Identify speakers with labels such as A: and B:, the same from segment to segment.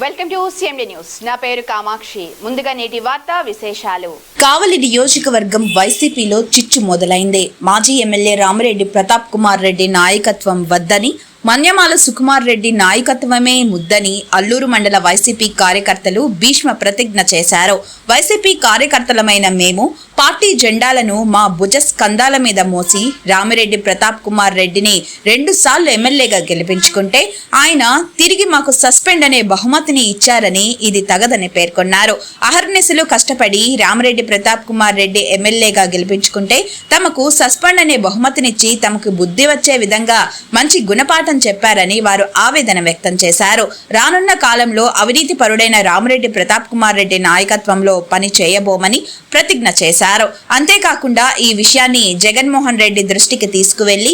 A: Welcome to CMD news. నా పేరు కామాక్షి. ముందుగా నేటి వార్తా విశేషాలు.
B: కావలి నియోజకవర్గం వైసీపీలో చిచ్చు మొదలైంది. మాజీ ఎమ్మెల్యే రామిరెడ్డి ప్రతాప్ కుమార్ రెడ్డి నాయకత్వం వద్దని, మన్యమాల సుకుమార్ రెడ్డి నాయకత్వమే ముద్దని అల్లూరు మండల వైసీపీ కార్యకర్తలు భీష్మ ప్రతిజ్ఞ చేశారు. వైసీపీ కార్యకర్తలమైన మేము పార్టీ జెండాలను మా భుజ స్కంధాల మీద మోసి రామిరెడ్డి ప్రతాప్ కుమార్ రెడ్డిని 2 సార్లు ఎమ్మెల్యేగా గెలిపించుకుంటే ఆయన తిరిగి మాకు సస్పెండ్ అనే బహుమతిని ఇచ్చారని ఇది తగదని పేర్కొన్నారు. అహర్నిశలు కష్టపడి రామిరెడ్డి ప్రతాప్ కుమార్ రెడ్డి ఎమ్మెల్యేగా గెలిపించుకుంటే తమకు సస్పెండ్ అనే బహుమతినిచ్చి తమకు బుద్ధి వచ్చే విధంగా మంచి గుణపాఠం చెప్పారని వారు ఆవేదన వ్యక్తం చేశారు. రానున్న కాలంలో అవినీతి పరుడైన రామిరెడ్డి ప్రతాప్ కుమార్ రెడ్డి నాయకత్వంలో పని చేయబోమని ప్రతిజ్ఞ చేశారు. అంతేకాకుండా ఈ విషయాన్ని జగన్మోహన్ రెడ్డి దృష్టికి తీసుకువెళ్లి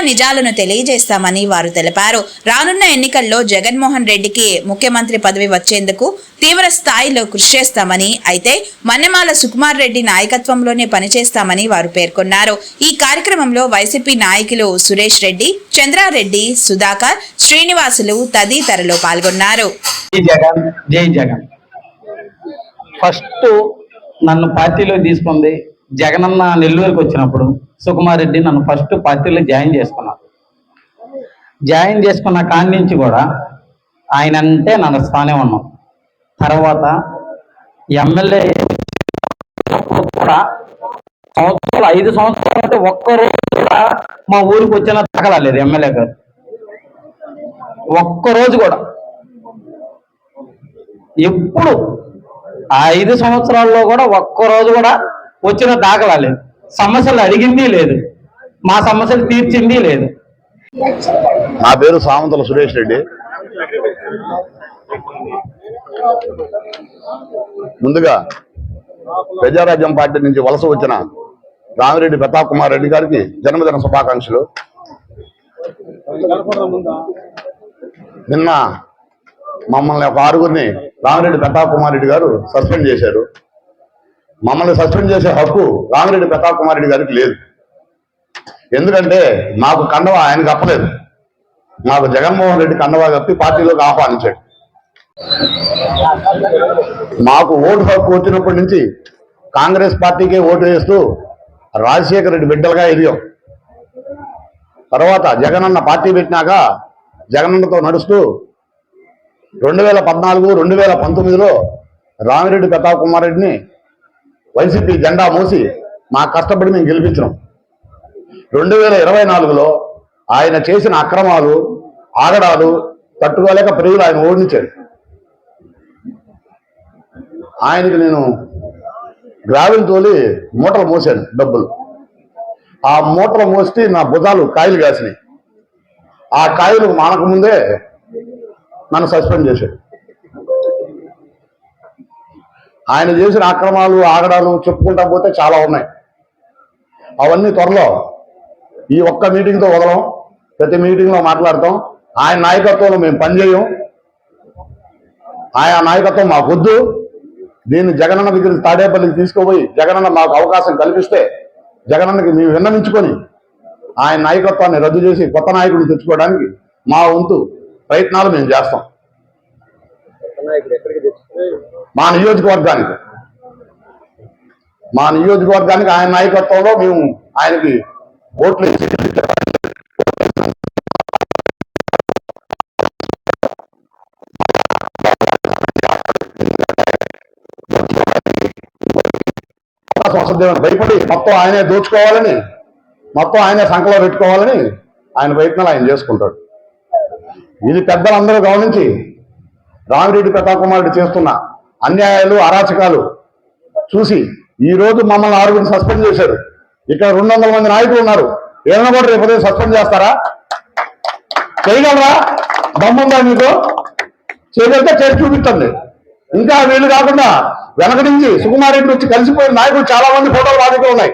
B: నిజాలను తెలియజేస్తామని వారు తెలిపారు. రానున్న ఎన్నికల్లో జగన్మోహన్ రెడ్డికి ముఖ్యమంత్రి పదవి వచ్చేందుకు తీవ్ర స్థాయిలో కృషి చేస్తామని, అయితే మన్నెమాల సుకుమార్ రెడ్డి నాయకత్వంలోనే పనిచేస్తామని వారు పేర్కొన్నారు. ఈ కార్యక్రమంలో వైసీపీ నాయకులు సురేష్ రెడ్డి, చంద్రారెడ్డి, సుధాకర్, శ్రీనివాసులు తదితరులు పాల్గొన్నారు.
C: జై జగన్. ఫస్ట్ నన్ను పార్టీలో తీసుకుంది జగనన్న నెల్లూరుకి వచ్చినప్పుడు సుకుమార్ రెడ్డి నన్ను ఫస్ట్ పార్టీలో జాయిన్ చేసుకున్నారు. జాయిన్ చేసుకున్న కాడి నుంచి కూడా ఆయన అంటే నడుస్తానే ఉన్నాం. తర్వాత ఎమ్మెల్యే కూడా 5 సంవత్సరాలు అంటే ఒక్కరోజు కూడా మా ఊరికి వచ్చిన తగలలేదు. ఎమ్మెల్యే గారు ఒక్కరోజు కూడా ఎప్పుడు 5 సంవత్సరాల్లో కూడా ఒక్కరోజు కూడా వచ్చిన దాఖలాలేదు. సమస్యలు అడిగింది లేదు, మా సమస్యలు తీర్చింది లేదు.
D: నా పేరు సామంతల సురేష్ రెడ్డి. ముందుగా ప్రజారాజ్యం పార్టీ నుంచి వలస వచ్చిన రామిరెడ్డి ప్రతాప్ కుమార్ రెడ్డి గారికి జన్మదిన శుభాకాంక్షలు. నిన్న మమ్మల్ని ఒక 6గురిని రామిరెడ్డి ప్రతాప్ కుమార్ రెడ్డి గారు సస్పెండ్ చేశారు. మమ్మల్ని సస్పెండ్ చేసే హక్కు రామిరెడ్డి ప్రతాప్ కుమార్ రెడ్డి గారికి లేదు. ఎందుకంటే మాకు కండవ ఆయనకు కప్పలేదు. మాకు జగన్మోహన్ రెడ్డి కండవా కప్పి పార్టీలోకి ఆహ్వానించాడు. మాకు ఓటు హక్కు వచ్చినప్పటి నుంచి కాంగ్రెస్ పార్టీకే ఓటు వేస్తూ రాజశేఖర రెడ్డి బిడ్డలుగా ఎదిగాం. తర్వాత జగనన్న పార్టీ పెట్టినాక జగనన్నతో నడుస్తూ 2014, 2019లో రామిరెడ్డి ప్రతాప్ కుమార్ రెడ్డిని వైసీపీ జెండా మోసి మా కష్టపడి మేము గెలిపించినాం. 2024లో ఆయన చేసిన అక్రమాలు, ఆగడాలు తట్టుకోలేక ప్రజలు ఆయన ఓడించాడు. ఆయనకి నేను గ్రావెల్ తోలి మూటలు మోసాను డబ్బులు. ఆ మూటలు మోస్తే నా భుజాలు కాయలు కాసినాయి. ఆ కాయలు మానక ముందే నన్ను సస్పెండ్ చేశాడు. ఆయన చేసిన అక్రమాలు, ఆగడాలు చెప్పుకుంటా పోతే చాలా ఉన్నాయి. అవన్నీ త్వరలో ఈ ఒక్క మీటింగ్తో వదలం. ప్రతి మీటింగ్లో మాట్లాడతాం. ఆయన నాయకత్వంలో మేము పనిచేయం. ఆయన నాయకత్వం మాకు వద్దు. దీన్ని జగనన్న దగ్గర తాడేపల్లికి తీసుకుపోయి జగనన్న మాకు అవకాశం కల్పిస్తే జగనన్నకి మేము విన్నవించుకొని ఆయన నాయకత్వాన్ని రద్దు చేసి కొత్త నాయకుడిని తెచ్చుకోవడానికి మా వంతు ప్రయత్నాలు మేము చేస్తాం. మా నియోజకవర్గానికి ఆయన నాయకత్వంలో మేము ఆయనకి ఓట్లు వేసి భయపడి మొత్తం ఆయనే దోచుకోవాలని, మొత్తం ఆయనే సంకలో పెట్టుకోవాలని ఆయన ప్రయత్నాలు ఆయన చేసుకుంటాడు. ఇది పెద్దలందరూ గమనించి రామిరెడ్డి ప్రతాప్ కుమార్ రెడ్డి చేస్తున్న అన్యాయాలు, అరాచకాలు చూసి ఈ రోజు మమ్మల్ని 6గురిని సస్పెండ్ చేశారు. ఇక్కడ 200 మంది నాయకులు ఉన్నారు. ఏమైనా కూడా రేపు సస్పెండ్ చేస్తారా? చేయగలరా? దమ్ముందా మీకు? చేయగలిగితే చేసి చూపించండి. ఇంకా వీళ్ళు కాకుండా వెనక నుంచి సుకుమార్ రెడ్డి వచ్చి కలిసిపోయిన నాయకులు చాలా మంది ఫోటోలు మా దగ్గర ఉన్నాయి.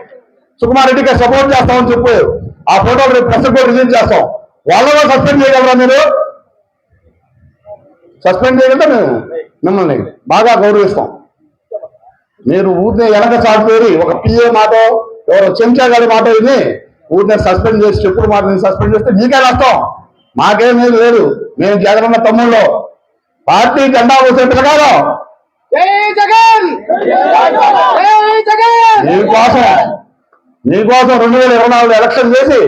D: సుకుమార్ రెడ్డికి సపోర్ట్ చేస్తామని చెప్పారు. ఆ ఫోటోలు రేపు ప్రెస్ కూడా రిలీజ్ చేస్తాం. వాళ్ళలో సస్పెండ్ చేయగలరా? మీరు సస్పెండ్ చేయగలిగితే మేము మిమ్మల్ని బాగా గౌరవిస్తాం. మీరు ఊరినే వెనక చాటుపోయి ఒక పిఏ మాట, ఎవరో చెంచా గారి మాట విని ఊరినే సస్పెండ్ చేసి చెప్పుడు మాట సస్పెండ్ చేస్తే మీకే నష్టం, మాకేమీ లేదు. మేము జగనన్న తమ్ముళ్ళు, పార్టీ జెండా ఊసే ప్రకారం నీకోసం 2024 ఎలక్షన్ చేసి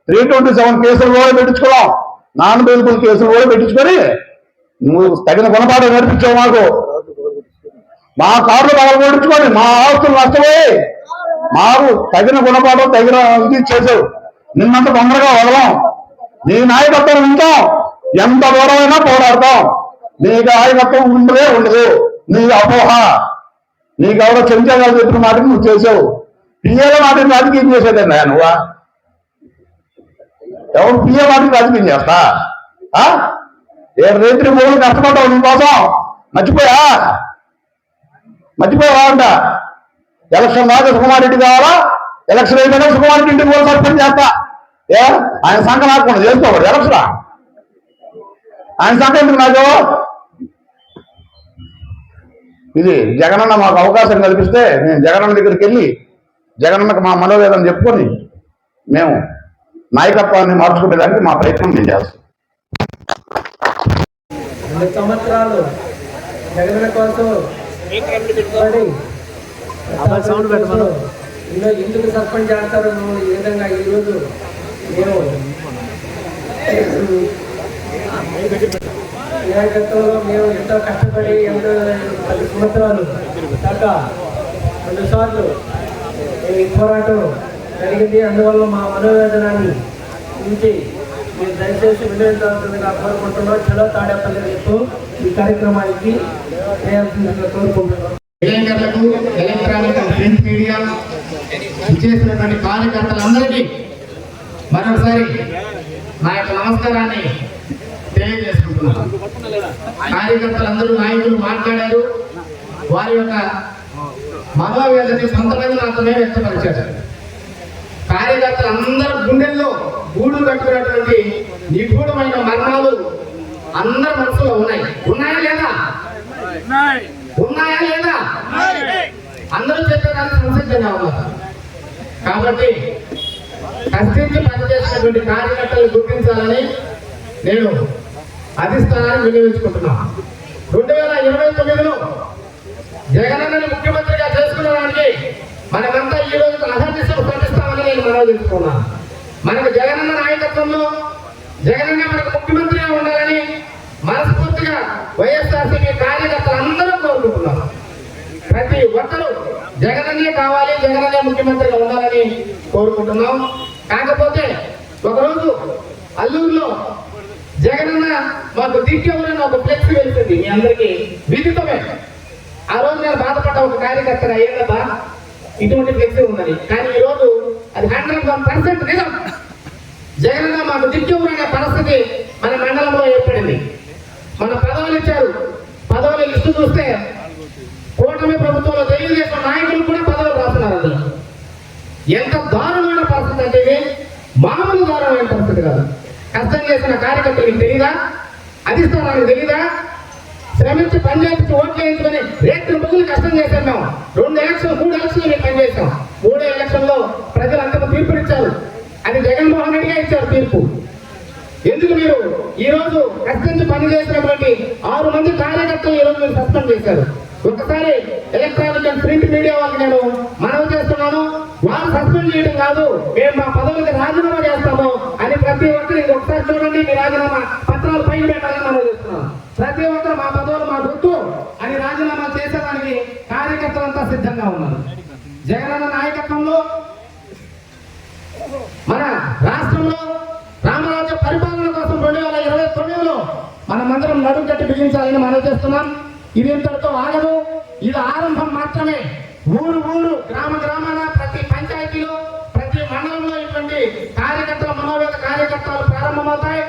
D: 327 కేసులు కూడా పెట్టించుకున్నాం. నాన్ బెయిలబుల్ కేసులు కూడా పెట్టించుకొని నువ్వు తగిన గుణపాఠం నేర్పించావు. మా కార్లు పగలు కొట్టించుకొని మా ఆస్తులు నష్టపోయి మాకు తగిన గుణపాఠం తగిన ఇది చేసావు. నిన్నంత తొందరగా వదలం. నీ నాయకత్వం ఉంటాం, ఎంత దూరమైనా పోరాడతాం. నీ నాయకత్వం ఉండదు. నీ అపోహ, నీకు ఎవరో చెంచగాలు చెప్పిన మాటకి నువ్వు చేసావు. పిఏల మాటకి రాజకీయం చేసేదన్నా నువ్వా? ఎవరు పిఏ మాటకి రాజకీయం చేస్తా? రేత్రి మూడు కష్టపడ్డావు నీకోసం. మర్చిపోయావా అంట? ఎలక్షన్ దాకా సుకుమార్ రెడ్డి కావాలా, ఎలక్షన్ అయిపోయినా సుకుమార్ రెడ్డి ఇంటికి కూడా సర్పంచ్ చేస్తా. ఆయన సంఖ్య నాకుండా చేసుకోవాలి ఎలక్షన్. ఆయన సంఖ్య ఎందుకు నాకు? ఇది జగనన్న మాకు అవకాశం కల్పిస్తే నేను జగనన్న దగ్గరికి వెళ్ళి జగనన్నకు మా మనోవేదన చెప్పుకొని మేము నాయకత్వాన్ని మార్చుకునేదానికి మా ప్రయత్నం మేము చేస్తాం.
E: 2 సంవత్సరాలు జగనన్న కోసం ఎందుకు సర్పంచ్ చేస్తారు ఈ విధంగా ఈరోజు మేము నాయకత్వంలో మేము ఎంతో కష్టపడి ఎంతో 10 సంవత్సరాలు దాకా 2 సార్లు మేము ఈ పోరాటం జరిగింది. అందువల్ల మా మనోవేదనాన్ని నుంచి మీరు దయచేసి వినియోగించాల్సిందిగా కోరుకుంటున్నాం. చలో తాడేపల్లి రేపు ఈ కార్యక్రమానికి చేయాల్సిందిగా కోరుకుంటున్నాం.
F: విలేకరులకు, ఎలక్ట్రానిక్ అండ్ ప్రింట్ మీడియా ఇచ్చేసినటువంటి కార్యకర్తలందరికీ మరొకసారి నా యొక్క నమస్కారాన్ని తెలియజేసుకుంటున్నాను. కార్యకర్తలందరూ నాయకులు మాట్లాడారు. వారి యొక్క మనోవేదనని కొంతమంది మాత్రమే వ్యక్తపరిచారు. కార్యకర్తలందరూ గుండెల్లో గూడు కట్టుకున్నటువంటి నిగూఢమైన మర్మాలు అందరి మనసులో ఉన్నాయా లేదా? అందరూ చెప్పేదానికి సంసిద్ధంగా ఉన్నారు. కాబట్టి కష్టించి పనిచేసినటువంటి కార్యకర్తలు గుర్తించాలని నేను అధిష్టానాన్ని వినియోగించుకుంటున్నాను. 2029లో జగనన్నని ముఖ్యమంత్రిగా చేసుకునేదానికి మనమంతా ఈ రోజు అహర్నిశలు ప్రకటిస్తామని నేను మనవి చేసుకున్నాను. మనకు జగనన్న నాయకత్వంలో జగనన్న మనకు ముఖ్యమంత్రిగా ఉండాలని మనస్ఫూర్తిగా వైఎస్ఆర్సీపీ కార్యకర్తలు అందరూ కోరుకుంటున్నారు. ప్రతి ఒక్కరూ జగనన్నే కావాలి, జగనన్నే ముఖ్యమంత్రిగా ఉండాలని కోరుకుంటున్నాం. కాకపోతే ఒకరోజు అల్లూరులో జగనన్న మాకు దిక్కెవరైనా ఒక ఫ్లెక్స్ వెళ్తుంది మీ అందరికీ విదితమే. ఆ రోజు నేను బాధపడ్డ ఒక కార్యకర్తగా అయ్యేదబ్బా ఇటువంటి ఫ్లెక్స్ ఉందని. కానీ ఈ రోజు అది 101% నిజం. జగనన్న మాకు దిక్కెవరైన పరిస్థితి మన మండలంలో ఏర్పడింది. మన పదవులు ఇచ్చారు. పదవుల లిస్టు చూస్తే కూటమి ప్రభుత్వంలో తెలుగుదేశం నాయకులు కూడా పదవులు రాస్తున్నారు. అందులో ఎంత దారుణమైన పరిస్థితి అంటే ఇది మామూలు దారుణమైన పరిస్థితి కాదు. కష్టం చేసిన కార్యకర్తలకు తెలీదా? అధిష్టానానికి తెలీదా? శ్రమించి పనిచేసి ఓట్లు వేయించుకొని రేట్లు రోజులు కష్టం చేశాం. మేము 3 ఎలక్షన్లు మేము పనిచేసాం. 3 ఎలక్షన్లో ప్రజలు అంతకు తీర్పునిచ్చారు. అది జగన్మోహన్ రెడ్డిగా ఇచ్చారు తీర్పు. ఎందుకు మీరు ఈ రోజు కష్టించి పనిచేసినటువంటి 6 మంది కార్యకర్తలు ఈ రోజు మీరు సస్పెండ్ చేశారు. ఒక్కసారి ఎలక్ట్రానిక్ అండ్ ప్రింట్ మీడియా వాళ్ళకి నేను మనవి చేస్తున్నాను. వాళ్ళు సస్పెండ్ చేయడం కాదు, మేము మా పదవులకి రాజీనామా చేస్తాము అని ప్రతి ఒక్కరు ఒకసారి చూడండి. మీ రాజీనామా పత్రాలు పైన పెట్టాలని మనవి చేస్తున్నాను. ప్రతి ఒక్కరు మా పదవులు మా గుర్తు అని రాజీనామా చేసేదానికి కార్యకర్తలంతా సిద్ధంగా ఉన్నారు. జగనన్న నాయకత్వంలో మన రాష్ట్రంలో రామరాజ్య పరిపాలన కోసం 2029లో మనమందరం నడుము కట్టి బిగించాలని మనం చేస్తున్నాం. ఇది ఇంతటితో ఆగదు. ఇది ఆరంభం మాత్రమే. ఊరు గ్రామాన ప్రతి పంచాయతీలో ప్రతి మండలంలో ఇటువంటి కార్యకర్తల మనోవేద కార్యకర్తలు ప్రారంభమవుతాయి.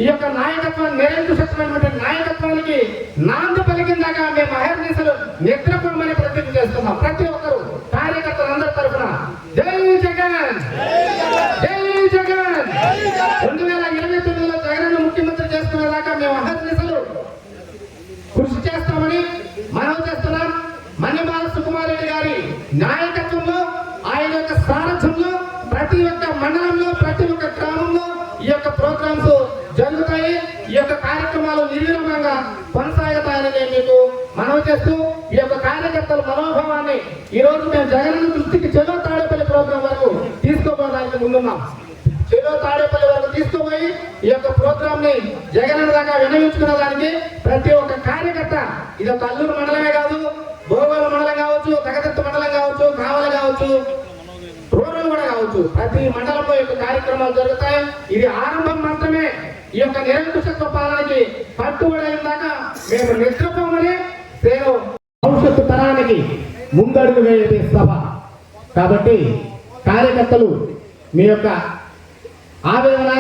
F: ఈ యొక్క నాయకత్వం నిరంకుశమైనటువంటి నాయకత్వానికి నాంది పలికిందాక మేము అహర్నిశలు నిద్రపోమని ప్రతిజ్ఞ చేస్తున్నాం. ప్రతి ఒక్కరు కార్యకర్తలందరి తరఫున జై జగన్, జై జగన్. 2029లో జగన్ ముఖ్యమంత్రి చేసుకునేదాకా మేము అహర్నిశలు కృషి చేస్తామని మనవి చేస్తున్నాం. మన్యమాల సుకుమార్ రెడ్డి గారి నాయకత్వంలో, ఆయన యొక్క సారథ్యంలో ప్రతి ఒక్క మండలంలో ప్రతి ఒక్క గ్రామంలో ఈ యొక్క ప్రోగ్రామ్స్ జరుగుతాయి. ఈ యొక్క కార్యక్రమాలు నిర్విరామంగా కొనసాగి నేను మీకు మనవి చేస్తూ ఈ యొక్క కార్యకర్తల మనోభావాన్ని ఈ రోజు మేము జగన్ దృష్టికి చెలో తాడేపల్లి ప్రోగ్రాం వరకు తీసుకోవడానికి ముందున్నాం. చెలో తాడేపల్లి వరకు తీసుకుపోయి ఈ యొక్క ప్రోగ్రామ్ ని జగన్ దాకా వినియోగించుకునే దానికి ప్రతి ఒక్క కార్యకర్త, ఇది ఒక అల్లూరు మండలమే కాదు, భోగోలు మండలం కావచ్చు, తగదత్త మండలం కావచ్చు, కావలి కావచ్చు, రూరల్ కూడా కావచ్చు, ప్రతి మండలంలో ఈ యొక్క కార్యక్రమాలు జరుగుతాయి. ఇది ఆరంభం మాత్రమే. ఈ యొక్క నిరంకుశత్వ పాలనకి పట్టుబడిన దాకా మేము నిద్రపోమని నేను భవిష్యత్తు తరానికి ముందడుగు వేయే సభ. కాబట్టి కార్యకర్తలు మీ యొక్క ఆవేదన,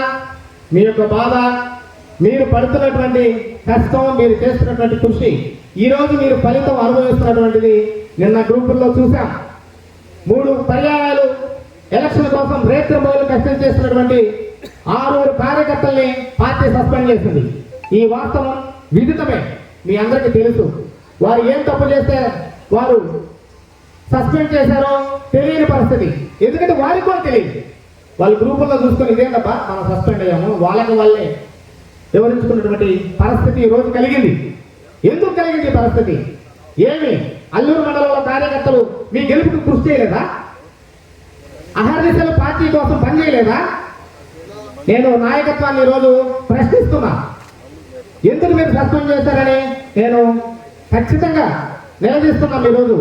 F: మీ యొక్క బాధ, మీరు పడుతున్నటువంటి కష్టం, మీరు చేస్తున్నటువంటి కృషి, ఈరోజు మీరు ఫలితం అనుభవిస్తున్నటువంటిది నిన్న గ్రూపుల్లో చూసాం. 3 పర్యాయాలు ఎలక్షన్ కోసం రేత్రింబవళ్ళు కష్టం చేస్తున్నటువంటి 6 కార్యకర్తల్ని పార్టీ సస్పెండ్ చేసింది. ఈ వాస్తవం విదితమే, మీ అందరికీ తెలుసు. వారు ఏం తప్పు చేస్తే వారు సస్పెండ్ చేశారో తెలియని పరిస్థితి. ఎందుకంటే వారికి కూడా తెలియదు. వాళ్ళు గ్రూపుల్లో చూసుకొని ఇదేంటబ్బా మనం సస్పెండ్ అయ్యాము, వాళ్ళకి వాళ్ళే వివరించుకున్నటువంటి పరిస్థితి ఈ రోజు కలిగింది. ఎందుకు కలిగింది పరిస్థితి? ఏమి అల్లూరు మండలంలో కార్యకర్తలు మీ గెలుపుకు కృషి చేయలేదా? అహర్నిశలు పార్టీ కోసం పనిచేయలేదా? నేను నాయకత్వాన్ని ఈరోజు ప్రశ్నిస్తున్నా. ఎందుకు మీరు సస్పెండ్ చేశారని నేను ఖచ్చితంగా నిలదీస్తున్నాం. ఈరోజు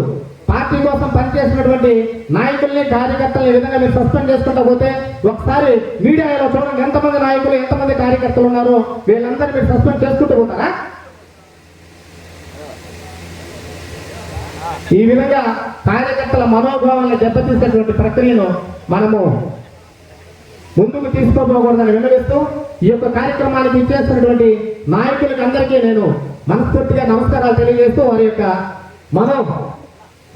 F: పార్టీ కోసం పనిచేసినటువంటి నాయకుల్ని, కార్యకర్తలు ఈ విధంగా మీరు సస్పెండ్ చేసుకుంటా పోతే ఒకసారి మీడియాలో చూడండి, ఎంతమంది నాయకులు, ఎంతమంది కార్యకర్తలు ఉన్నారో వీళ్ళందరూ మీరు సస్పెండ్ చేసుకుంటూ పోతారా? ఈ విధంగా కార్యకర్తల మనోభావాలను దెబ్బతీసేటువంటి ప్రక్రియను మనము ముందుకు తీసుకోపోకూడదని విన్నవిస్తూ ఈ యొక్క కార్యక్రమానికి ఇచ్చేస్తున్నటువంటి నాయకులకు అందరికీ నేను మనస్ఫూర్తిగా నమస్కారాలు తెలియజేస్తూ వారి యొక్క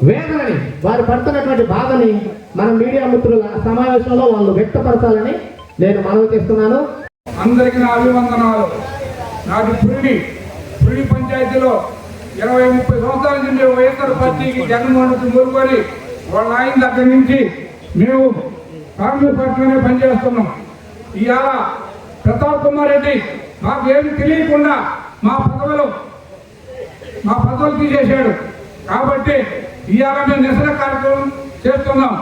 F: వేదనని, వారు పడుతున్నటువంటి బాధని మన మీడియా మిత్రుల సమావేశంలో వాళ్ళు వ్యక్తపరచాలని నేను మనవి చేస్తున్నాను.
G: అందరికీ నా అభివందనాలు. నాకు పురిడి పంచాయతీలో 20-30 సంవత్సరాల నుంచి వైఎస్ఆర్ పార్టీకి జగన్మోహన్ రెడ్డి కోరుకొని వాళ్ళ ఆయన దగ్గర నుంచి మేము కాంగ్రెస్ పార్టీలోనే పనిచేస్తున్నాం. ఇవాళ ప్రతాప్ కుమార్ రెడ్డి మాకు ఏమి తెలియకుండా మా పదవులు తీసేశాడు. కాబట్టి ఇవాళ మేము నిరసన కార్యక్రమం చేస్తున్నాం.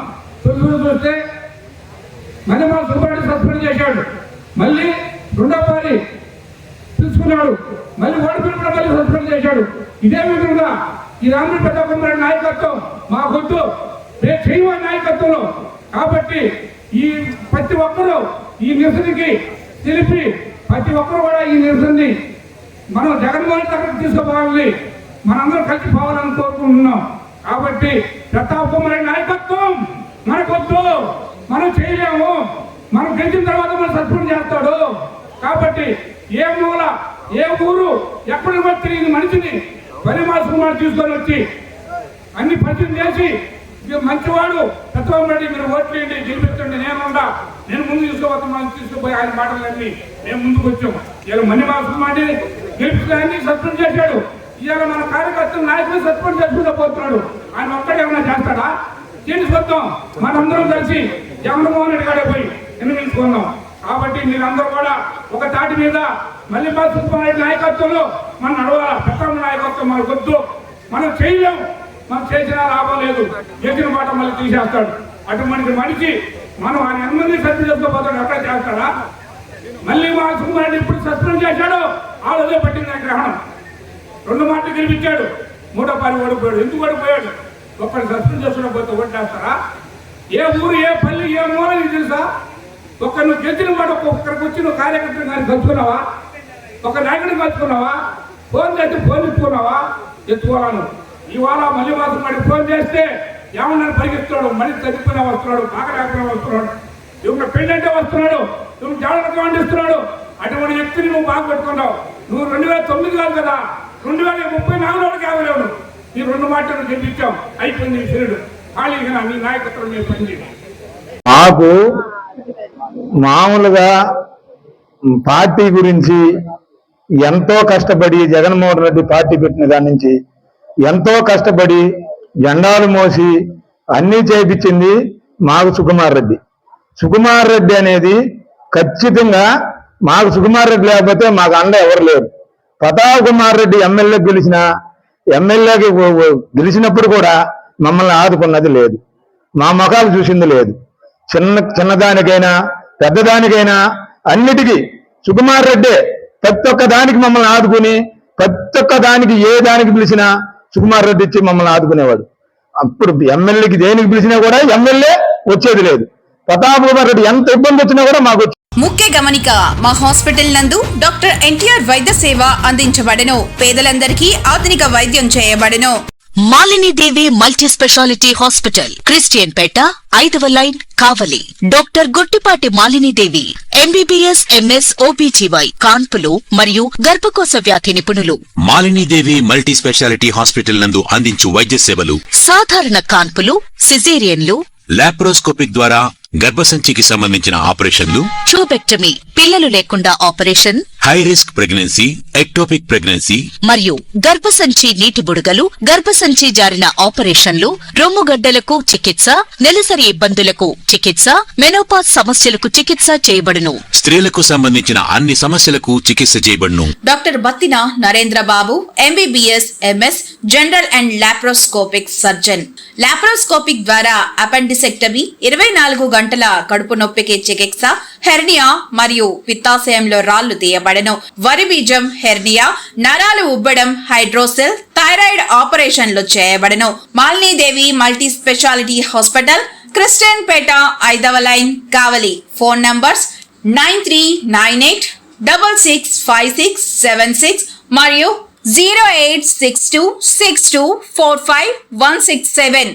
G: చూస్తే మణిమాల సుబ్బారెడ్డి సస్పెండ్ చేశాడు, మళ్ళీ రెండోసారి తీసుకున్నాడు, మళ్ళీ ఓడిపోయి కూడా మళ్ళీ సస్పెండ్ చేశాడు. ఇదే విధంగా ఈ రామిరెడ్డి ప్రతాప్ కుమార్ రెడ్డి నాయకత్వం మాకొద్దు, రేపు చేయమని నాయకత్వంలో. కాబట్టి ఈ ప్రతి ఒక్కరూ ఈ నిరసనకి తెలిపి ప్రతి ఒక్కరు కూడా ఈ నిరసనని మనం జగన్మోహన్ దగ్గరకు తీసుకుపోవాలి, మనందరం కలిసి పోవాలని కోరుకుంటున్నాం. కాబట్టి ప్రతాప్ కుమార్ రెడ్డి నాయకత్వం మనకొద్దు, మనం చేయలేము. మనం గెలిచిన తర్వాత మనం సస్పెండ్ చేస్తాడు. కాబట్టి ఏ మూల, ఏ ఊరు, ఎక్కడికి వచ్చి తెలియని మనిషిని మణిమాల సుబ్బారెడ్డి తీసుకొని వచ్చి అన్ని పరిచయం చేసి మంచివాడు ప్రతాప్ రెడ్డి, మీరు ఓట్లేయండి, గెలిపించండి, నేను ముందు తీసుకుపోయి ఆయన మాటలన్నీ మేము ముందుకు వచ్చాం. ఇలా మణిమాల సుబ్బారెడ్డి గెలిపించడాన్ని సస్పెండ్ చేశాడు. ఇవాళ మన కార్యకర్తలు నాయకులు సస్పెండ్ చేసుకుంటూ పోతున్నాడు. ఆయన ఒక్కడే ఏమైనా చేస్తాడా? చేసుకొద్దాం, మనందరం కలిసి జగన్మోహన్ రెడ్డి గారే పోయి ఎన్నికలుసుకుందాం. కాబట్టి మీరందరూ కూడా ఒక తాటి మీద మణిమాల సుబ్బారెడ్డి నాయకత్వంలో మనం నడవాల. ప్రథమ నాయకత్వం మనకు వద్దు, మనం చేయలేము, మనం చేసినా లాభం లేదు, చేసిన మాట మళ్ళీ తీసేస్తాడు. అటువంటి మనిషి మనం ఆయన ఎంతమంది సస్పెండ్ చేసుకోపోతాడు, ఎక్కడ చేస్తాడా? మళ్ళీ మా సుబ్బారెడ్డి ఇప్పుడు సస్పెండ్ చేశాడు, ఆ రోజే పట్టింది ఆ గ్రహణం. 2 మాటలు గెలిపించాడు, 3వ పారి ఓడిపోయాడు. ఎందుకు ఓడిపోయాడు? ఒక్కడు సస్పెండ్ చేసుకుని పోతే ఓట్లేస్తారా? ఏ ఊరు, ఏ పల్లి, ఏ మూల నీకు తెలుసా? నువ్వు గెలిచిన మాట ఒక్కడికి వచ్చి నువ్వు కార్యకర్తలు కానీ కలుసుకున్నావా? ఒక నాయకుడిని కలుసుకున్నావా? ఫోన్ చేస్తే ఫోన్ ఎత్తుకున్నావా? ఎత్తుకోవాలను. ఇవాళ మళ్ళీ మాత్రం వాడికి ఫోన్ చేస్తే ఏమన్నా పరిగెత్తున్నాడు, మళ్ళీ చదువుకునే వస్తున్నాడు, బాగా వస్తున్నాడు, ఇవ్వ పెళ్ళంటే వస్తున్నాడు, నువ్వు జాగ్రత్తగా వండిస్తున్నాడు. అటువంటి వ్యక్తిని నువ్వు బాగా పెట్టుకున్నావు. నువ్వు 2009 కాదు కదా, 2034 వరకు ఆగలేవు. ఈ 2 మాటలు గెలిపించాం, అయిపోయింది పీరియడ్. ఖాళీగా నీ నాయకత్వం మీద పనిచేయాలి.
C: మాకు మామూలుగా పార్టీ గురించి ఎంతో కష్టపడి జగన్మోహన్ రెడ్డి పార్టీ పెట్టిన దాని నుంచి ఎంతో కష్టపడి జెండాలు మోసి అన్నీ చేయించింది మాకు సుకుమార్ రెడ్డి. సుకుమార్ రెడ్డి అనేది ఖచ్చితంగా మాకు సుకుమార్ రెడ్డి లేకపోతే మాకు అండ ఎవరు లేరు. ప్రతాప్ కుమార్ రెడ్డి ఎమ్మెల్యేకి గెలిచినప్పుడు కూడా మమ్మల్ని ఆదుకున్నది లేదు, మా ముఖాలు చూసింది లేదు. చిన్నదానికైనా పెద్దదానికైనా అన్నిటికీ సుకుమార్ రెడ్డి ప్రతి ఒక్క దానికి మమ్మల్ని ఆదుకుని, ప్రతి ఒక్క దానికి ఏ దానికి పిలిచినా సుకుమార్ రెడ్డి ఇచ్చి మమ్మల్ని ఆదుకునేవాడు. అప్పుడు ఎమ్మెల్యేకి దేనికి పిలిచినా కూడా ఎమ్మెల్యే వచ్చేది లేదు. ప్రతాప్ కుమార్ రెడ్డి ఎంత ఇబ్బంది వచ్చినా కూడా మాకు
B: ముఖ్య గమనిక, మా హాస్పిటల్ నందు డాక్టర్ ఎన్టీఆర్ వైద్య సేవ అందించబడెను. పేదలందరికీ ఆధునిక వైద్యం చేయబడెను.
H: Malinidevi multi specialty hospital, Christian Peta, 5వ line, Kavali. Doctor Gottipati Malinidevi MBBS MS OBGY కాన్పులు మరియు గర్భకోశ వ్యాధి నిపుణులు.
I: మాలినీదేవి మల్టీ స్పెషాలిటీ హాస్పిటల్ నందు అందించు వైద్య సేవలు:
H: సాధారణ కాన్పులు, సిజేరియన్లు,
I: లాప్రోస్కోపిక్ ద్వారా గర్భసంచికి సంబంధించిన ఆపరేషన్లు,
H: ట్యూబెక్టమీ, పిల్లలు లేకుండా operation,
I: high risk pregnancy, ectopic pregnancy
H: మరియు గర్భసంచి నీటి బుడగలు, గర్భసంచి జారిన ఆపరేషన్లు, రొమ్ముగడ్డలకు చికిత్స, నెలసరి ఇబ్బందులకు చికిత్స, మెనోపాజ్ సమస్యలకు చికిత్స చేయబడును.
I: స్త్రీలకు సంబంధించిన అన్ని సమస్యలకు చికిత్స చేయబడును.
B: Doctor Battina Narendra Babu MBBS MS general and laparoscopic surgeon. Laparoscopic ద్వారా అపెండిసెక్టమీ, 24 గంటల కడుపు నొప్పికి చికిత్స, హెర్నియా మరియు పిత్తాశయంలో రాళ్లు తీయబడెను. వరి బీజం, హెర్నియా, నరాలు ఉబ్బడం, హైడ్రోసెల్, థైరాయిడ్ ఆపరేషన్లు చేయబడెను. Malinidevi multi specialty hospital, Christian Peta, 5వ లైన్, కావలి. ఫోన్ నంబర్స్ 9398665676 మరియు 08626245167.